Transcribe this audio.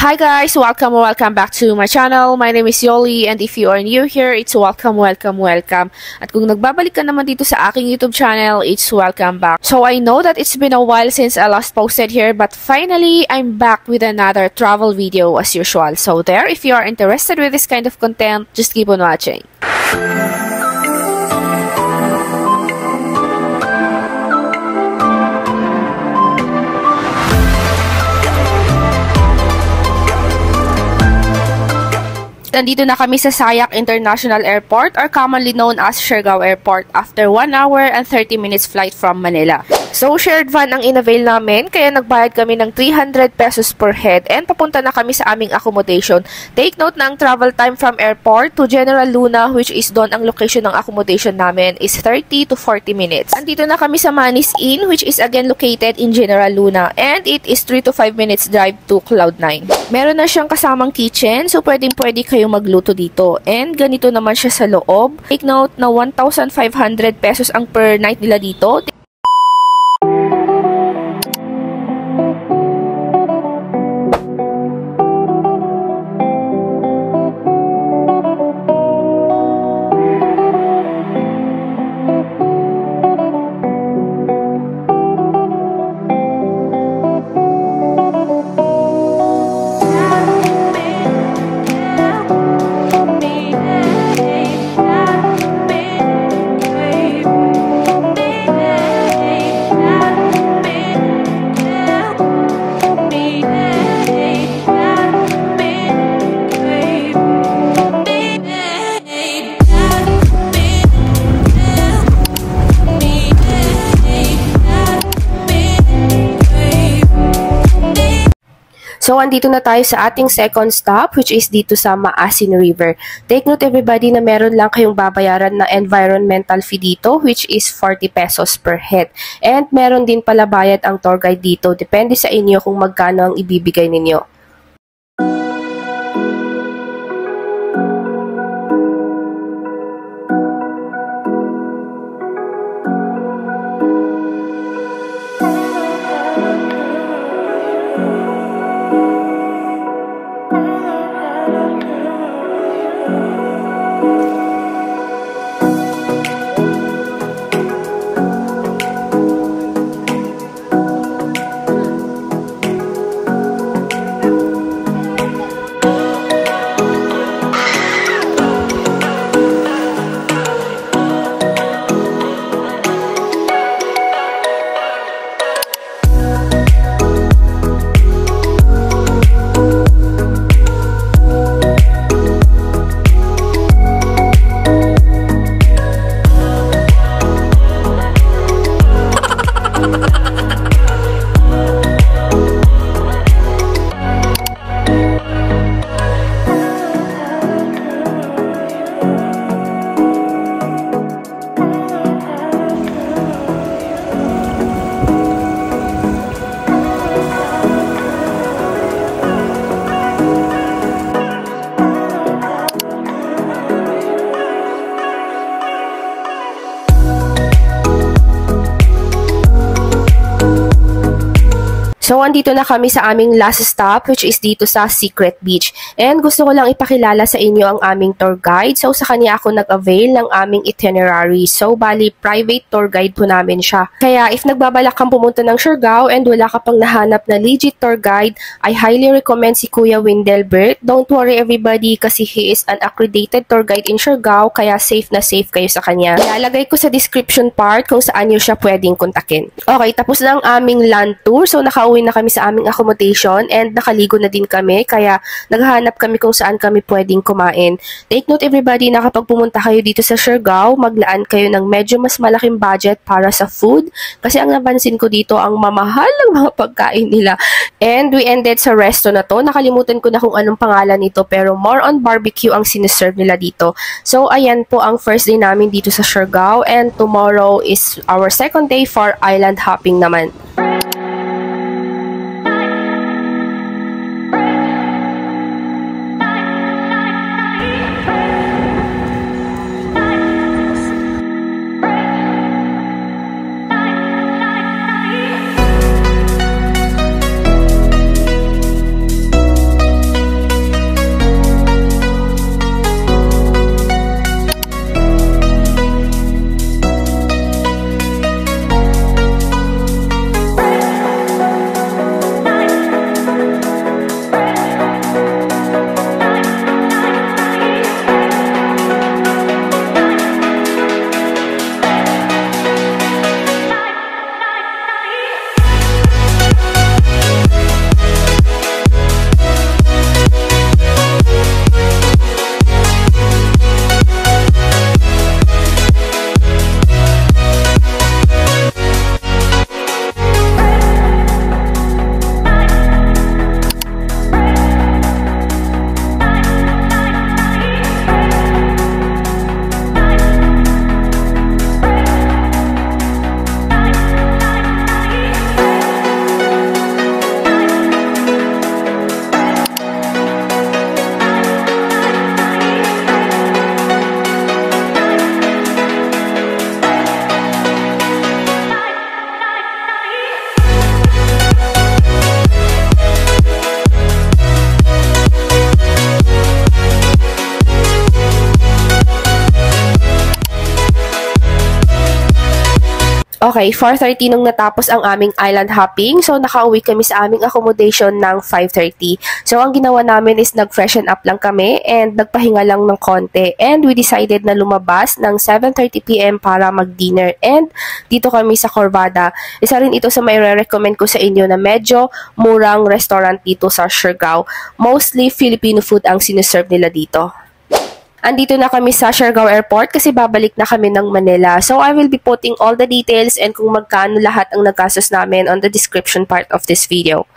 Hi guys, welcome back to my channel. My name is Yoli, and if you are new here, it's welcome. At kung nagbabalik ka naman dito sa aking YouTube channel, it's welcome back. So I know that it's been a while since I last posted here, but finally I'm back with another travel video as usual. So there, if you are interested with this kind of content, just keep on watching. Nandito na kami sa Sayak International Airport, or commonly known as Siargao Airport, after 1 hour and 30 minutes flight from Manila. So, shared van ang inavail namin, kaya nagbayad kami ng 300 pesos per head and papunta na kami sa aming accommodation. Take note na ang travel time from airport to General Luna, which is doon ang location ng accommodation namin, is 30 to 40 minutes. Andito na kami sa Manis Inn, which is again located in General Luna, and it is 3 to 5 minutes drive to Cloud9. Meron na siyang kasamang kitchen, so pwede kayo magluto dito. And ganito naman siya sa loob. Take note na 1,500 pesos ang per night nila dito. So, andito na tayo sa ating second stop, which is dito sa Maasin River. Take note everybody na meron lang kayong babayaran na environmental fee dito, which is 40 pesos per head. And meron din pala bayad ang tour guide dito. Depende sa inyo kung magkano ang ibibigay ninyo. So, andito na kami sa aming last stop, which is dito sa Secret Beach. And gusto ko lang ipakilala sa inyo ang aming tour guide. So, sa kanya ako nag-avail ng aming itinerary. So, bali, private tour guide po namin siya. Kaya, if nagbabalak kang pumunta ng Siargao and wala ka pang nahanap na legit tour guide, I highly recommend si Kuya Windelbert. Don't worry everybody kasi he is an accredited tour guide in Siargao, kaya safe na safe kayo sa kanya. Ilalagay ko sa description part kung saan nyo siya pwedeng kontakin. Okay, tapos na ang aming land tour. So, nakauwi na kami sa aming accommodation and nakaligo na din kami, kaya naghahanap kami kung saan kami pwedeng kumain. Take note everybody na kapag pumunta kayo dito sa Siargao, maglaan kayo ng medyo mas malaking budget para sa food kasi ang napansin ko dito ang mamahal ng mga pagkain nila. And we ended sa resto na to. Nakalimutan ko na kung anong pangalan nito pero more on barbecue ang siniserve nila dito. So ayan po ang first day namin dito sa Siargao and tomorrow is our second day for island hopping naman. Okay, 4:30 nung natapos ang aming island hopping. So, nakauwi kami sa aming accommodation ng 5:30. So, ang ginawa namin is nag-freshen up lang kami and nagpahinga lang ng konti. And we decided na lumabas ng 7:30 PM para mag-dinner. And dito kami sa Corvada. Isa rin ito sa may re-recommend ko sa inyo na medyo murang restaurant dito sa Siargao. Mostly Filipino food ang siniserve nila dito. Andito na kami sa Siargao Airport kasi babalik na kami ng Manila. So, I will be putting all the details and kung magkano lahat ang nagastos namin on the description part of this video.